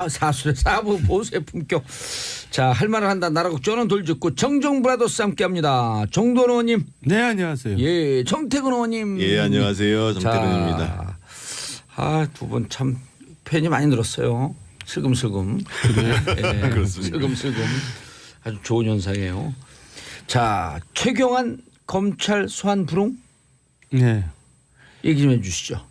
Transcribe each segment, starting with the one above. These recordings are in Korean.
사술의 사부 보수의 품격. 자, 할 말을 한다. 나라국 전원 돌직구 정종 브라더스 함께합니다. 정돈 의원님. 네, 안녕하세요. 예, 정태근 의원님. 예, 안녕하세요. 정태근입니다. 두 분 참 팬이 많이 늘었어요. 슬금슬금. 예, 그렇습니다. 슬금슬금. 아주 좋은 현상이에요. 자, 최경환 검찰 소환 불응 네. 얘기 좀 해주시죠.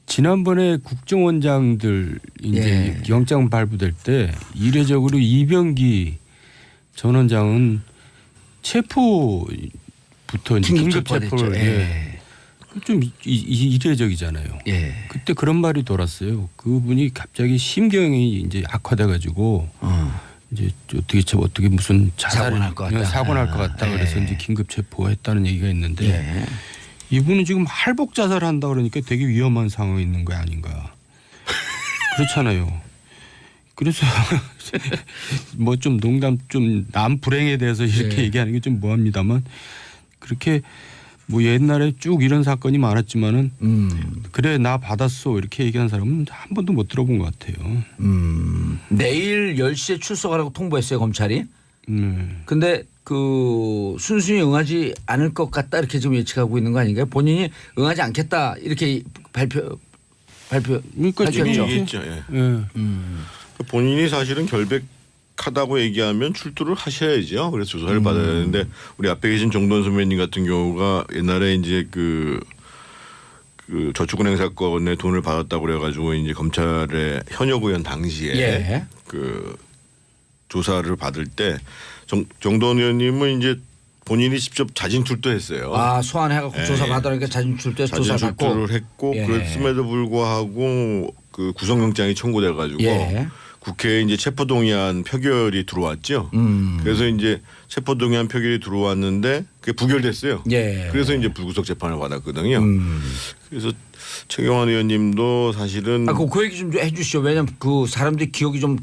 지난번에 국정원장들 이제 영장 발부될 때 이례적으로 이병기 전 원장은 체포부터 긴급 체포를 좀 이례적이잖아요. 예. 그때 그런 말이 돌았어요. 그분이 갑자기 심경이 이제 악화돼가지고 이제 어떻게 무슨 사고 날 것 같다. 사고 날 것 같다. 그래서 이제 긴급 체포했다는 얘기가 있는데. 이분은 지금 할복 자살한다 그러니까 되게 위험한 상황에 있는 거 아닌가. 그렇잖아요. 그래서 뭐 좀 농담 좀 남 불행에 대해서 이렇게 얘기하는 게 좀 뭐합니다만 그렇게 뭐 옛날에 쭉 이런 사건이 많았지만은 그래 나 받았어 이렇게 얘기한 사람은 한 번도 못 들어본 것 같아요. 내일 10시에 출석하라고 통보했어요 검찰이. 근데 순순히 응하지 않을 것 같다 이렇게 지금 예측하고 있는 거 아닌가요? 본인이 응하지 않겠다 이렇게 발표했죠. 얘기했죠. 본인이 사실은 결백하다고 얘기하면 출두를 하셔야죠. 그래서 조사를 받아야 되는데 우리 앞에 계신 정돈 선배님 같은 경우가 옛날에 이제 그 저축은행 사건에 돈을 받았다고 그래가지고 이제 검찰의 현역 의원 당시에 조사를 받을 때 정돈 의원님은 이제 본인이 직접 자진 출두했어요. 소환해갖고 조사 받으니까 자진 출두해서 조사 받고. 자진 출두를 했고 그랬음에도 불구하고 그 구속영장이 청구돼가지고 국회에 이제 체포동의안 표결이 들어왔죠. 그래서 이제 체포동의안 표결이 들어왔는데 그게 부결됐어요. 그래서 이제 불구속 재판을 받았거든요. 그래서 최경환 의원님도 사실은 그 얘기 좀 해주시죠. 왜냐하면 그 사람들이 기억이 좀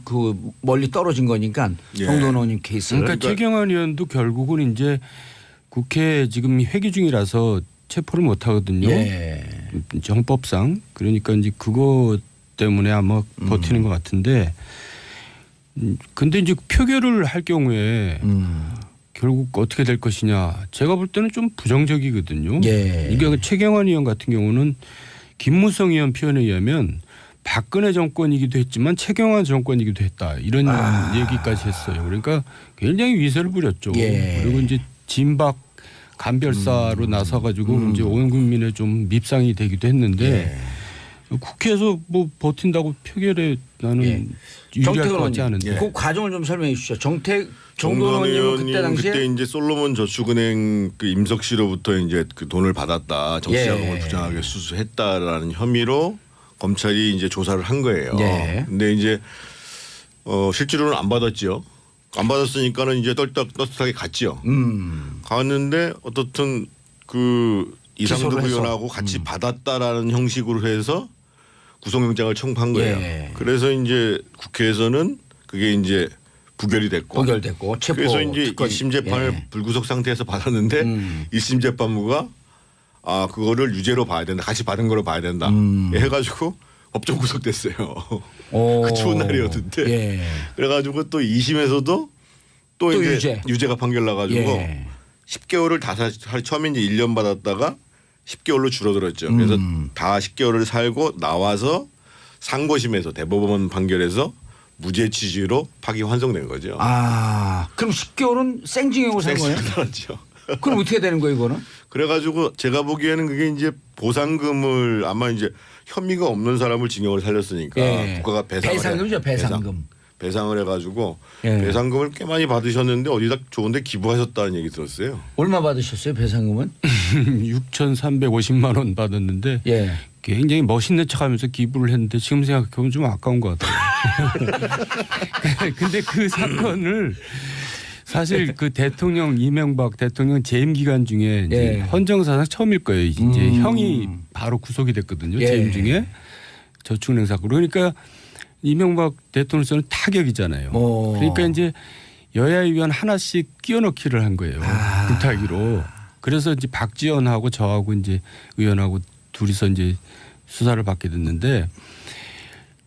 멀리 떨어진 거니까 정돈 의원님 케이스를. 그러니까 최경환 의원도 결국은 이제 국회 지금 회기 중이라서 체포를 못 하거든요. 정법상. 그러니까 이제 그거 때문에 아마 버티는 것 같은데 근데 이제 표결을 할 경우에 결국 어떻게 될 것이냐 제가 볼 때는 좀 부정적이거든요. 그러니까 최경환 의원 같은 경우는 김무성 의원 표현에 의하면 박근혜 정권이기도 했지만 최경환 정권이기도 했다 이런 얘기까지 했어요. 그러니까 굉장히 위세를 부렸죠. 그리고 이제 진박 간별사로 나서가지고 이제 온 국민의 좀 밉상이 되기도 했는데 국회에서 뭐 버틴다고 표결에 나는 유리할 것 같지 않은데. 그 과정을 좀 설명해 주시죠. 정돈 의원님은 그때 당시에 그때 이제 솔로몬 저축은행 그 임석 씨로부터 이제 그 돈을 받았다, 정치자금을 부정하게 수수했다라는 혐의로 검찰이 이제 조사를 한 거예요. 근데 이제 실제로는 안 받았죠. 안 받았으니까는 이제 떳떳하게 갔죠. 갔는데 어떻든 그 이상득 의원하고 같이 받았다라는 형식으로 해서 구속영장을 청구한 거예요. 그래서 이제 국회에서는 그게 이제 부결됐고 체포 그래서 이제 1심 재판을 불구속 상태에서 받았는데 1심 재판부가 그거를 유죄로 봐야 된다. 같이 받은 거로 봐야 된다. 해가지고 법정 구속됐어요. 그 추운 날이었는데 그래가지고 또 2심에서도 또 이제 유죄가 판결 나가지고 10개월을 처음에 이제 1년 받았다가 10개월로 줄어들었죠. 그래서 다 10개월을 살고 나와서 상고심에서 대법원 판결에서 무죄 취지로 파기 환송된 거죠. 그럼 10개월은 생징역을 산 거예요? 그렇죠. 그럼 어떻게 되는 거예요, 이거는? 그래가지고 제가 보기에는 그게 이제 보상금을 아마 이제 혐의가 없는 사람을 징역을 살렸으니까 국가가 배상금이죠, 배상금. 배상을 해가지고 배상금을 꽤 많이 받으셨는데 어디다 좋은데 기부하셨다는 얘기 들었어요. 얼마 받으셨어요, 배상금은? 6,350만 원 받았는데 굉장히 멋있는 척하면서 기부를 했는데 지금 생각해보면 좀 아까운 것 같아요. 근데 그 사건을 사실 그 대통령 이명박 대통령 재임 기간 중에 이제 헌정사상 처음일 거예요. 이제 형이 바로 구속이 됐거든요. 재임 중에 저축은행 사건. 그러니까 이명박 대통령께서는 타격이잖아요. 그러니까 이제 여야 의원 하나씩 끼워넣기를 한 거예요. 불타기로. 그래서 이제 박지원하고 저하고 이제 의원하고 둘이서 이제 수사를 받게 됐는데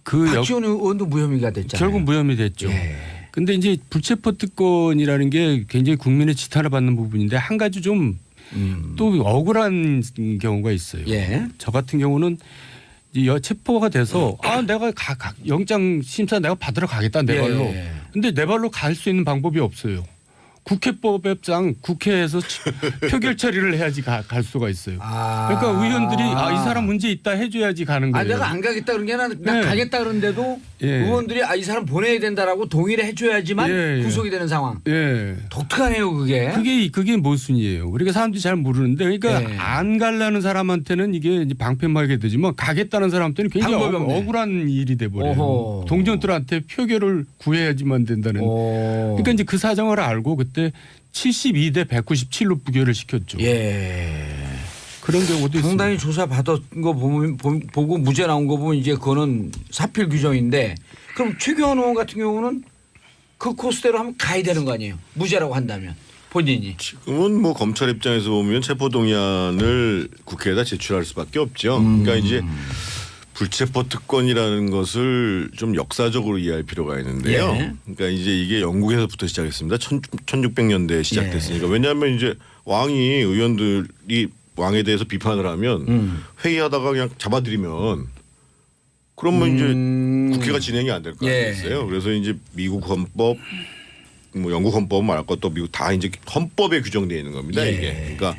박지원 의원도 무혐의가 됐잖아요. 결국 무혐의 됐죠. 근데 이제 불체포 특권이라는 게 굉장히 국민의 지탄을 받는 부분인데 한 가지 좀 또 억울한 경우가 있어요. 저 같은 경우는 체포가 돼서 내가 영장 심사 내가 받으러 가겠다 내 발로. 근데 내 발로 갈 수 있는 방법이 없어요. 국회법상 국회에서 표결 처리를 해야지 갈 수가 있어요. 그러니까 의원들이 이 사람 문제 있다 해줘야지 가는 거예요. 내가 안 가겠다 그런 게 아니라 나 가겠다 그런데도 의원들이 이 사람 보내야 된다라고 동의를 해줘야지만 구속이 되는 상황. 독특하네요 그게. 그게 모순이에요. 그러니까 사람들이 잘 모르는데 그러니까 안 가려는 사람한테는 이게 이제 방패막이 되지만 가겠다는 사람한테는 굉장히 억울한 일이 돼버려요. 동정들한테 표결을 구해야지만 된다는. 그러니까 이제 그 사정을 알고 그때 72대 197로 부결을 시켰죠. 그런 경우도 상당히 조사 받은 거 보고 무죄 나온 거 보면 이제 그거는 사필 규정인데 그럼 최경환 의원 같은 경우는 그 코스대로 하면 가야 되는 거 아니에요? 무죄라고 한다면 본인이. 지금은 뭐 검찰 입장에서 보면 체포동의안을 국회에다 제출할 수밖에 없죠. 그러니까 이제 불체포 특권이라는 것을 좀 역사적으로 이해할 필요가 있는데요. 그러니까 이제 이게 영국에서부터 시작했습니다. 1600년대에 시작됐으니까. 왜냐하면 이제 왕이 의원들이 왕에 대해서 비판을 하면 회의하다가 그냥 잡아들이면 그러면 이제 국회가 진행이 안 될 거 아니겠어요. 그래서 이제 미국 헌법, 뭐 영국 헌법 말할 것도 미국 다 이제 헌법에 규정되어 있는 겁니다. 이게. 그러니까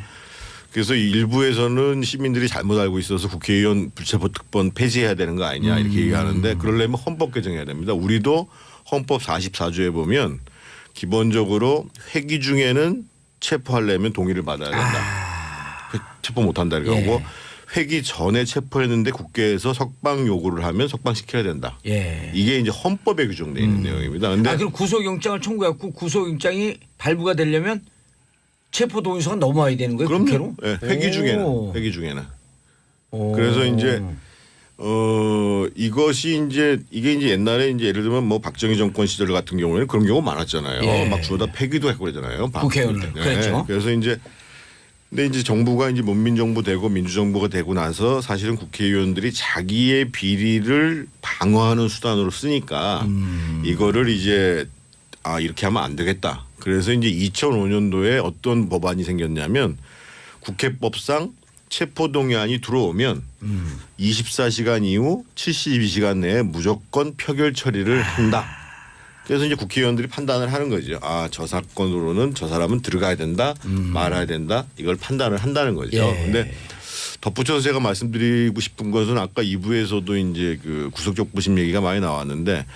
그래서 일부에서는 시민들이 잘못 알고 있어서 국회의원 불체포 특권 폐지해야 되는 거 아니냐 이렇게 얘기하는데 그러려면 헌법 개정해야 됩니다. 우리도 헌법 44조에 보면 기본적으로 회기 중에는 체포하려면 동의를 받아야 된다. 체포 못한다 이러고 회기 전에 체포했는데 국회에서 석방 요구를 하면 석방시켜야 된다. 이게 이제 헌법에 규정되어 있는 내용입니다. 근데 그럼 구속영장을 청구했고 구속영장이 발부가 되려면 체포 동의서가 넘어와야 되는 거예요? 국회로? 회기 중에는. 그래서 이제 이것이 이제 이게 이제 옛날에 이제 예를 들면 뭐 박정희 정권 시절 같은 경우에는 그런 경우 많았잖아요. 막 주워다 폐기도 했고 그러잖아요. 국회의원을. 그렇죠. 그래서 이제 근데 이제 정부가 이제 문민정부 되고 민주정부가 되고 나서 사실은 국회의원들이 자기의 비리를 방어하는 수단으로 쓰니까 이거를 이제 이렇게 하면 안 되겠다. 그래서 이제 2005년도에 어떤 법안이 생겼냐면 국회법상 체포동의안이 들어오면 24시간 이후 72시간 내에 무조건 표결 처리를 한다. 그래서 이제 국회의원들이 판단을 하는 거죠. 저 사건으로는 저 사람은 들어가야 된다, 말아야 된다. 이걸 판단을 한다는 거죠. 그런데 덧붙여서 제가 말씀드리고 싶은 것은 아까 2부에서도 이제 그 구속적부심 얘기가 많이 나왔는데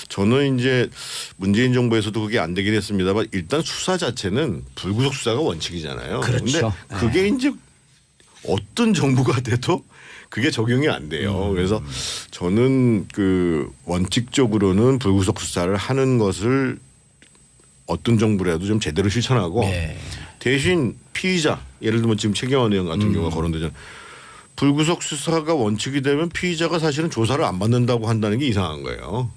저는 이제 문재인 정부에서도 그게 안 되긴 했습니다만 일단 수사 자체는 불구속 수사가 원칙이잖아요. 그렇죠. 근데 그게 이제 어떤 정부가 돼도 그게 적용이 안 돼요. 그래서 저는 그 원칙적으로는 불구속 수사를 하는 것을 어떤 정부라도 좀 제대로 실천하고 대신 피의자 예를 들면 지금 최경환 의원 같은 경우가 거론되잖아요. 불구속 수사가 원칙이 되면 피의자가 사실은 조사를 안 받는다고 한다는 게 이상한 거예요.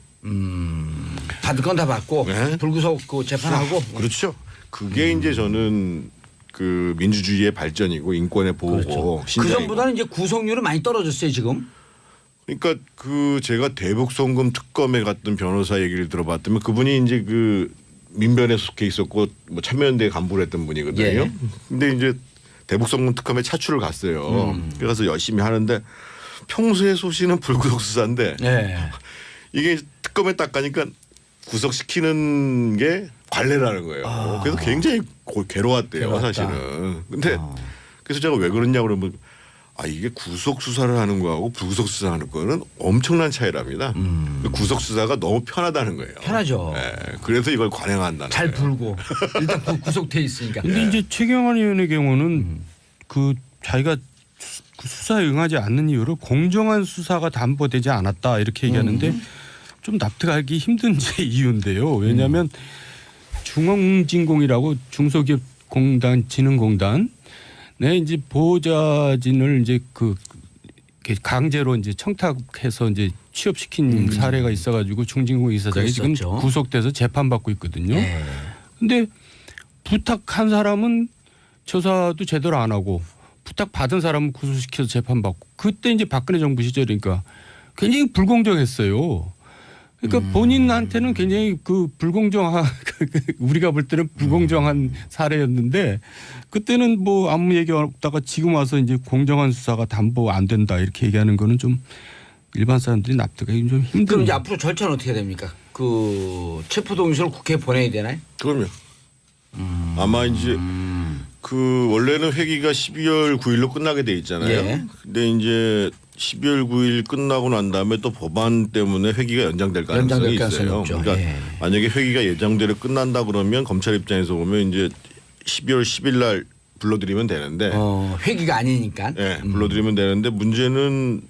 받을 건 다 받고 불구속 재판하고. 그렇죠. 그게 이제 저는 그 민주주의의 발전이고 인권의 보호고. 그 전보다는 이제 구속률은 많이 떨어졌어요 지금. 그러니까 그 제가 대북송금 특검에 갔던 변호사 얘기를 들어봤더니 그분이 이제 그 민변에 속해 있었고 뭐 참여연대 간부를 했던 분이거든요. 근데 이제 대북송금 특검에 차출을 갔어요. 그래서 열심히 하는데 평소에 소시는 불구속 수사인데 이게 특검에 딱 가니까 구속시키는 게 관례라는 거예요. 그래서 굉장히 괴로웠대요 사실은. 근데 그래서 제가 왜 그러냐 그러면 이게 구속 수사를 하는 거하고 불구속 수사하는 거는 엄청난 차이랍니다. 구속 수사가 너무 편하다는 거예요. 편하죠. 그래서 이걸 관행한다는 잘 거예요. 불고 일단 구속돼 있으니까. 근데 이제 최경환 의원의 경우는 그 자기가 수사에 응하지 않는 이유로 공정한 수사가 담보되지 않았다 이렇게 얘기하는데 좀 납득하기 힘든 제 이유인데요. 왜냐하면 중앙진공이라고 중소기업공단 진흥공단 네 이제 보호자진을 이제 그 강제로 이제 청탁해서 이제 취업시킨 사례가 있어가지고 중진공 이사장이 지금 구속돼서 재판받고 있거든요. 근데 부탁한 사람은 조사도 제대로 안 하고 부탁받은 사람은 구속시켜서 재판받고 그때 이제 박근혜 정부 시절이니까 굉장히 불공정했어요. 그러니까 본인한테는 굉장히 그 불공정한 우리가 볼 때는 불공정한 사례였는데 그때는 뭐 아무 얘기 없다가 지금 와서 이제 공정한 수사가 담보 안 된다 이렇게 얘기하는 거는 좀 일반 사람들이 납득하기 좀 힘든. 그럼 이제 앞으로 절차는 어떻게 됩니까? 그 체포동의서를 국회에 보내야 되나요? 그럼요. 아마 이제 그 원래는 회기가 12월 9일로 끝나게 돼 있잖아요. 예. 근데 이제 12월 9일 끝나고 난 다음에 또 법안 때문에 회기가 연장될 가능성이 있어요. 그러니까 만약에 회기가 예정대로 끝난다 그러면 검찰 입장에서 보면 이제 12월 10일 날 불러들이면 되는데 회기가 아니니까. 네, 불러들이면 되는데 문제는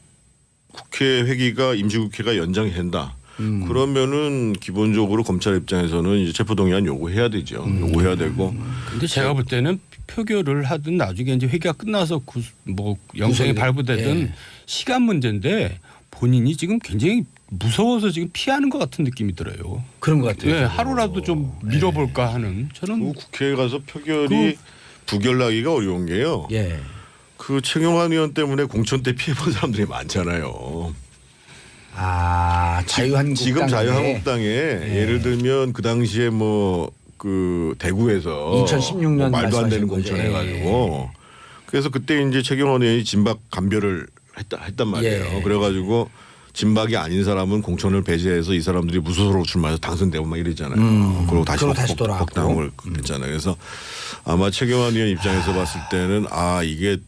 국회 회기가 임시국회가 연장이 된다. 그러면은 기본적으로 검찰 입장에서는 이제 체포동의안 요구해야 되죠. 요구해야 되고. 근데 제가 볼 때는 표결을 하든 나중에 이제 회기가 끝나서 뭐 영장이 발부되든 시간 문제인데 본인이 지금 굉장히 무서워서 지금 피하는 것 같은 느낌이 들어요. 그런 것 같아요. 네, 하루라도 좀 밀어볼까 하는. 저는 국회에 가서 표결이 부결나기가 어려운 게요. 예. 그 최경환 의원 때문에 공천 때 피해본 사람들이 많잖아요. 아, 자유한국당 지금 자유한국당에 예를 들면 그 당시에 뭐 그 대구에서 2016년 말도 안 되는 거죠. 공천해가지고 그래서 그때 이제 최경환 의원이 진박 감별을 했단 말이에요. 그래가지고 진박이 아닌 사람은 공천을 배제해서 이 사람들이 무소속으로 출마해서 당선되고 막 이러잖아요. 그리고 다시 복당을 했잖아요. 그래서 아마 최경환 의원 입장에서 봤을 때는 아 이게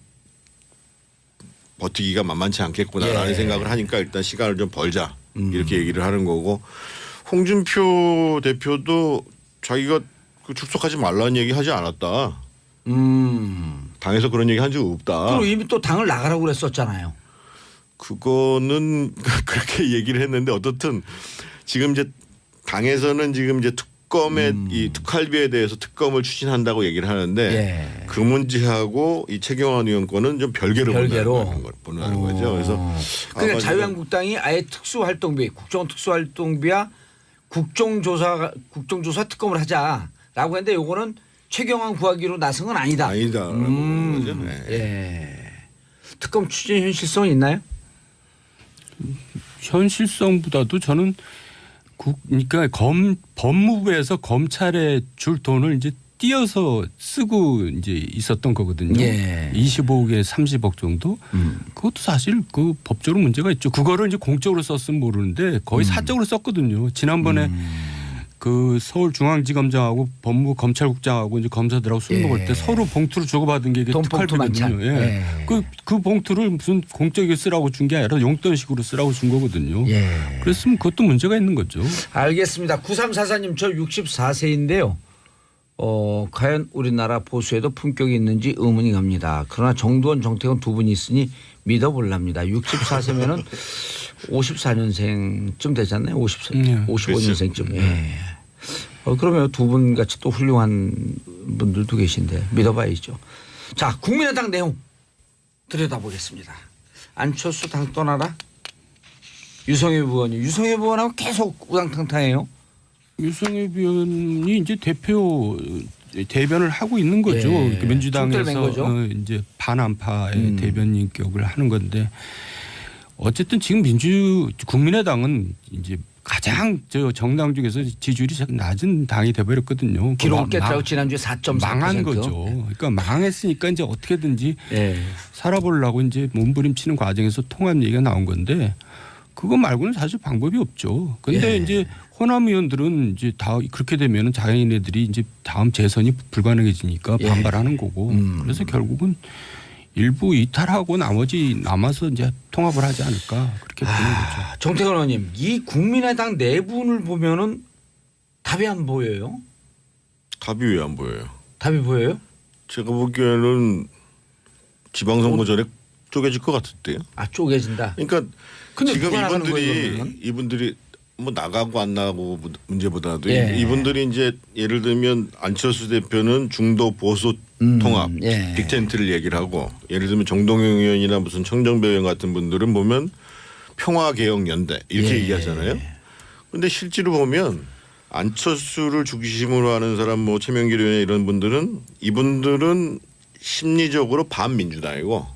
버티기가 만만치 않겠구나라는 생각을 하니까 일단 시간을 좀 벌자 이렇게 얘기를 하는 거고 홍준표 대표도 자기가 그 출석하지 말라는 얘기 하지 않았다. 당에서 그런 얘기 한 적 없다. 그리고 이미 또 당을 나가라고 그랬었잖아요. 그거는 그렇게 얘기를 했는데 어떻든 지금 이제 당에서는 지금 이제 특검의 이 특활비에 대해서 특검을 추진한다고 얘기를 하는데 그 문제하고 이 최경환 의원 거는 좀 별개로 본다는 거죠. 그래서 그러니까 자유한국당이 아예 특수활동비, 국정특수활동비와 국정조사 특검을 하자라고 했는데 요거는 최경환 구하기로 나선 건 아니다. 아니다라는 거죠. 특검 추진 현실성은 있나요? 현실성보다도 저는 그러니까 법무부에서 검찰에 줄 돈을 이제 띄어서 쓰고 이제 있었던 거거든요. 25억에 30억 정도. 그것도 사실 그 법적으로 문제가 있죠. 그거를 이제 공적으로 썼으면 모르는데 거의 사적으로 썼거든요. 지난번에 그 서울중앙지검장하고 법무부 검찰국장하고 이제 검사들하고 술 먹을 때 서로 봉투를 주고받은 게 이게 특활비거든요. 그 봉투를 무슨 공적에 쓰라고 준 게 아니라 용돈식으로 쓰라고 준 거거든요. 그랬으면 그것도 문제가 있는 거죠. 알겠습니다. 9344님 저 64세인데요. 과연 우리나라 보수에도 품격이 있는지 의문이 갑니다. 그러나 정두원, 정태근 두 분이 있으니 믿어볼랍니다. 64세면은 54년생쯤 되잖아요. 55년생쯤. 그러면 두 분 같이 또 훌륭한 분들도 계신데 믿어봐야죠. 자, 국민의당 내용 들여다보겠습니다. 안철수 당 떠나라. 유성엽 의원하고 계속 우당탕탕해요. 유성엽 의원이 이제 대변을 하고 있는 거죠. 민주당에서 이제 반안파의 대변 인격을 하는 건데 어쨌든 지금 국민의당은 이제 가장 정당 중에서 지지율이 낮은 당이 돼버렸거든요. 기록을 깨뜨리고 지난주에 4.4% 망한 거죠. 그러니까 망했으니까 이제 어떻게든지 살아보려고 이제 몸부림치는 과정에서 통합 얘기가 나온 건데 그거 말고는 사실 방법이 없죠. 그런데 이제 호남 의원들은 이제 다 그렇게 되면은 자기네들이 이제 다음 재선이 불가능해지니까 반발하는 거고 그래서 결국은 일부 이탈하고 나머지 남아서 이제 통합을 하지 않을까 그렇게 보는 거죠. 정태근 의원님, 이 국민의당 내분을 보면은 답이 안 보여요? 답이 왜 안 보여요? 답이 보여요? 제가 보기에는 지방선거 전에 쪼개질 것 같은데요. 아, 쪼개진다. 그러니까 근데 지금 이분들이 뭐 나가고 안 나가고 문제보다도 이분들이 이제 예를 들면 안철수 대표는 중도 보수 통합 빅텐트를 얘기를 하고 예를 들면 정동영 의원이나 무슨 청정배 의원 같은 분들은 보면 평화개혁연대 이렇게 얘기하잖아요. 그런데 실제로 보면 안철수를 중심으로 하는 사람 뭐 최명길 의원 이런 분들은 이분들은 심리적으로 반민주당이고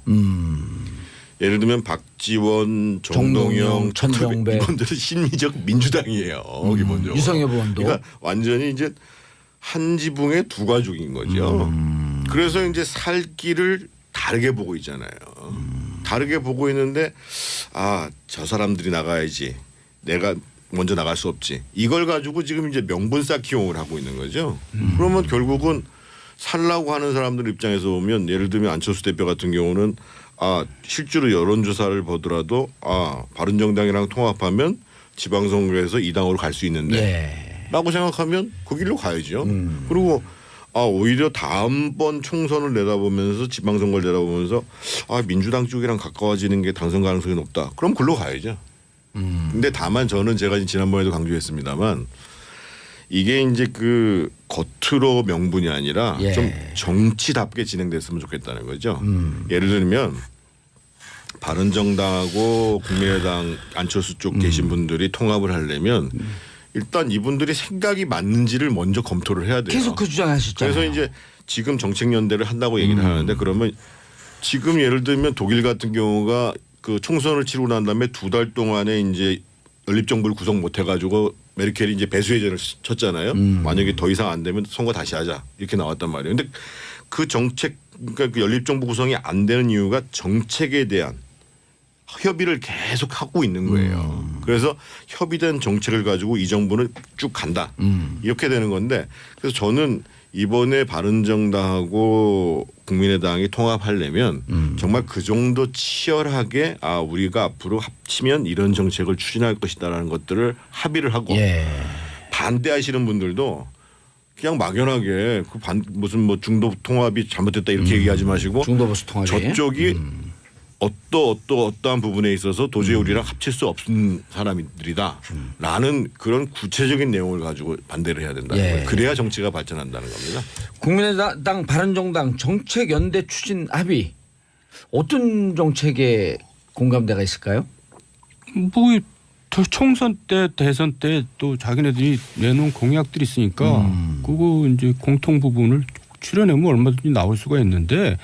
예를 들면 박지원, 정동영, 천병배 이분들은 심리적 민주당이에요. 기본적으로. 유성엽 의원도. 그러니까 완전히 이제 한 지붕의 두 가족인 거죠. 그래서 이제 살 길을 다르게 보고 있잖아요. 다르게 보고 있는데 저 사람들이 나가야지. 내가 먼저 나갈 수 없지. 이걸 가지고 지금 이제 명분 쌓기용을 하고 있는 거죠. 그러면 결국은 살라고 하는 사람들 입장에서 보면 예를 들면 안철수 대표 같은 경우는 실제로 여론조사를 보더라도 바른정당이랑 통합하면 지방선거에서 이 당으로 갈 수 있는데 라고 생각하면 그 길로 가야죠. 그리고 오히려 다음번 총선을 내다보면서 지방선거를 내다보면서 민주당 쪽이랑 가까워지는 게 당선 가능성이 높다. 그럼 글로 가야죠. 근데 다만 저는 제가 지난번에도 강조했습니다만 이게 이제 그 겉으로 명분이 아니라 좀 정치답게 진행됐으면 좋겠다는 거죠. 예를 들면 바른정당하고 국민의당 안철수 쪽 계신 분들이 통합을 하려면 일단 이분들이 생각이 맞는지를 먼저 검토를 해야 돼요. 계속 그 주장하셨잖아요. 그래서 이제 지금 정책연대를 한다고 얘기를 하는데 그러면 지금 예를 들면 독일 같은 경우가 그 총선을 치르고 난 다음에 2달 동안에 이제 연립정부를 구성 못 해가지고 메르켈이 이제 배수혜전을 쳤잖아요. 만약에 더 이상 안 되면 선거 다시 하자 이렇게 나왔단 말이에요. 근데 그 정책 그러니까 그 연립정부 구성이 안 되는 이유가 정책에 대한 협의를 계속 하고 있는 거예요. 그래서 협의된 정책을 가지고 이 정부는 쭉 간다. 이렇게 되는 건데 그래서 저는 이번에 바른정당하고 국민의당이 통합하려면 정말 그 정도 치열하게 우리가 앞으로 합치면 이런 정책을 추진할 것이다라는 것들을 합의를 하고 반대하시는 분들도 그냥 막연하게 무슨 뭐 중도 통합이 잘못됐다 이렇게 얘기하지 마시고 중도보수 통합이 저쪽이 어떠한 부분에 있어서 도저히 우리랑 합칠 수 없는 사람들이다라는 그런 구체적인 내용을 가지고 반대를 해야 된다는 거예요. 그래야 정치가 발전한다는 겁니다. 국민의당 바른정당 정책연대 추진 합의 어떤 정책에 공감대가 있을까요? 뭐 총선 때 대선 때 또 자기네들이 내놓은 공약들이 있으니까 그거 이제 공통 부분을 추려내면 얼마든지 나올 수가 있는데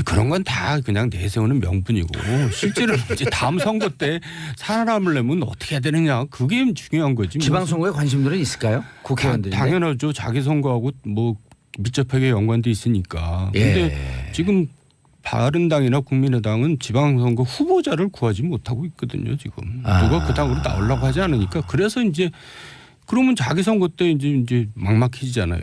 그런 건 다 그냥 내세우는 명분이고 실제로 이제 다음 선거 때 살아남을 려면 어떻게 해야 되느냐 그게 중요한 거지. 지방선거에 관심들은 있을까요? 국회의원들이. 당연하죠. 자기 선거하고 뭐 밀접하게 연관돼 있으니까. 그런데 지금 바른당이나 국민의당은 지방선거 후보자를 구하지 못하고 있거든요. 지금 누가 그 당으로 나오려고 하지 않으니까 그래서 이제 그러면 자기 선거 때 이제 막막해지잖아요.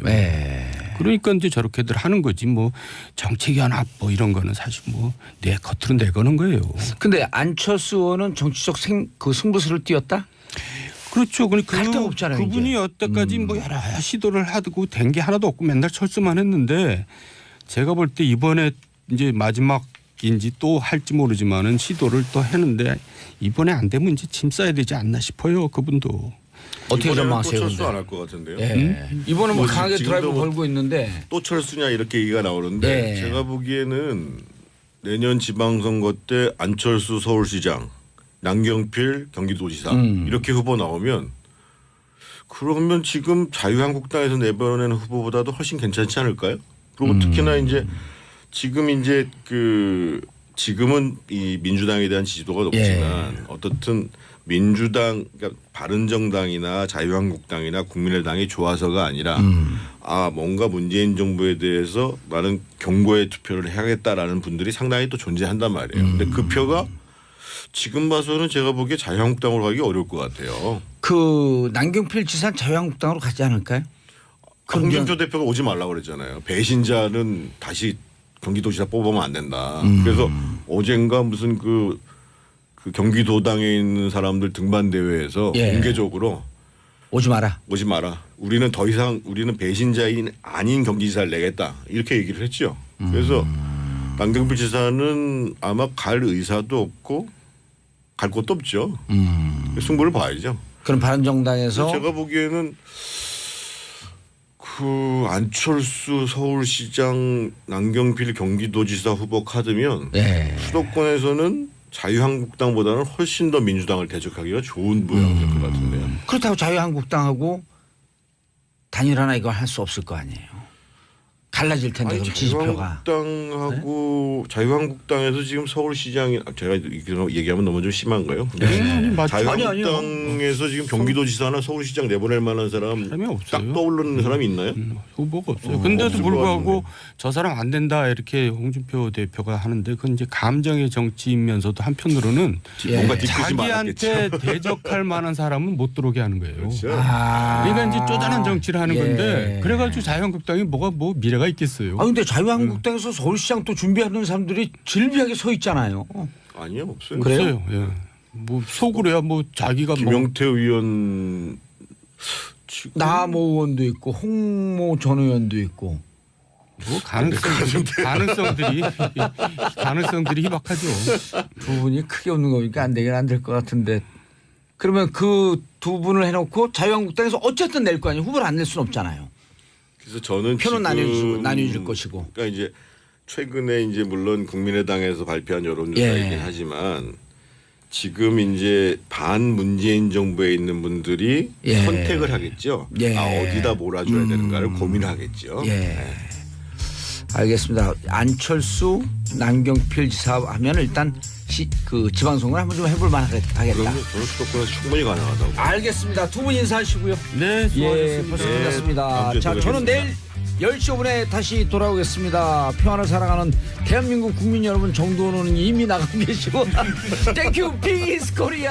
그러니까 이제 저렇게들 하는 거지 뭐 정책연합 뭐 이런 거는 사실 뭐 내 겉으로 내거는 거예요. 근데 안철수 의원은 정치적 승부수를 띄웠다? 그렇죠. 갈등 없잖아요. 그분이 이제. 여태까지 뭐 여러 시도를 하고 된 게 하나도 없고 맨날 철수만 했는데 제가 볼 때 이번에 이제 마지막인지 또 할지 모르지만은 시도를 또 했는데 이번에 안 되면 이제 짐 싸야 되지 않나 싶어요. 그분도. 어떻게 전망하세요? 또 철수 안 할 것 같은데요. 이번에 뭐 강하게 지금도 드라이브 뭐 걸고 있는데 또 철수냐 이렇게 얘기가 나오는데 제가 보기에는 내년 지방선거 때 안철수 서울시장, 남경필 경기도지사 이렇게 후보 나오면 그러면 지금 자유한국당에서 내보내는 후보보다도 훨씬 괜찮지 않을까요? 그리고 특히나 이제 지금 이제 지금은 이 민주당에 대한 지지도가 높지만 어떻든 민주당 그러니까 바른정당이나 자유한국당이나 국민의당이 좋아서가 아니라 뭔가 문재인 정부에 대해서 나는 경고의 투표를 해야겠다라는 분들이 상당히 또 존재한단 말이에요. 근데 그 표가 지금 봐서는 제가 보기에 자유한국당으로 가기 어려울 것 같아요. 그 남경필 지사는 자유한국당으로 가지 않을까요? 홍준표 대표가 오지 말라고 그랬잖아요. 배신자는 다시 경기도지사 뽑으면 안 된다. 그래서 어젠가 무슨 그 경기도당에 있는 사람들 등반 대회에서 공개적으로 오지 마라. 우리는 더 이상 우리는 배신자인 아닌 경기지사를 내겠다. 이렇게 얘기를 했죠. 그래서 남경필 지사는 아마 갈 의사도 없고 갈 곳도 없죠. 승부를 봐야죠. 그럼 바른정당에서 제가 보기에는 그 안철수 서울시장 남경필 경기도지사 후보 카드면 수도권에서는 자유한국당보다는 훨씬 더 민주당을 대적하기가 좋은 모양이 될 것 같은데요. 그렇다고 자유한국당하고 단일화나 이걸 할 수 없을 거 아니에요. 달라질 텐데 그럼 지지표가. 자유한국당하고 자유한국당에서 지금 서울시장이 제가 얘기하면 너무 좀 심한가요? 맞죠. 자유한국당에서 지금 경기도지사나 서울시장 내보낼 만한 사람이 없어요. 딱 떠오르는 사람이 있나요? 후보가 없어요. 근데도 없을 것 불구하고 같은데. 저 사람 안 된다 이렇게 홍준표 대표가 하는데 그건 이제 감정의 정치이면서도 한편으로는 뭔가 뒤끝이 자기한테 대적할 만한 사람은 못 들어오게 하는 거예요. 그렇죠. 그러니까 이제 쪼잔한 정치를 하는 예. 건데 그래가지고 자유한국당이 뭐가 뭐 미래가 있겠어요. 아 근데 자유한국당에서 서울시장 또 준비하는 사람들이 질비하게 서 있잖아요. 아니요, 없어요. 그래요? 없어요. 예. 뭐 속으로야 뭐 자기가 김용태 의원 지금 나모 의원도 있고 홍모 전 의원도 있고. 뭐 가능성들이 희박하죠. 부분이 크게 없는 거니까 안 되긴 안 될 것 같은데. 그러면 그 두 분을 해놓고 자유한국당에서 어쨌든 낼 거 아니에요. 후보를 안 낼 수는 없잖아요. 그래서 저는 표는 지금 나뉘어질 것이고. 그러니까 이제 최근에 이제 물론 국민의당에서 발표한 여론조사이긴 예. 하지만 지금 이제 반 문재인 정부에 있는 분들이 예. 선택을 하겠죠. 예. 아, 어디다 몰아줘야 되는가를 고민하겠죠. 예. 알겠습니다. 안철수, 남경필 지사 하면 일단 그 지방선거를 한번 좀 해볼 만하겠다. 그러면 저는 수도권에서 충분히 가능하다고. 알겠습니다. 두 분 인사하시고요. 네, 예, 수고하셨습니다. 벌써 네, 끝났습니다. 다음 주에 자, 저는 내일 10시 5분에 다시 돌아오겠습니다. 평화를 사랑하는 대한민국 국민 여러분 정도는 이미 나가고 계시고 땡큐 피스 코리아.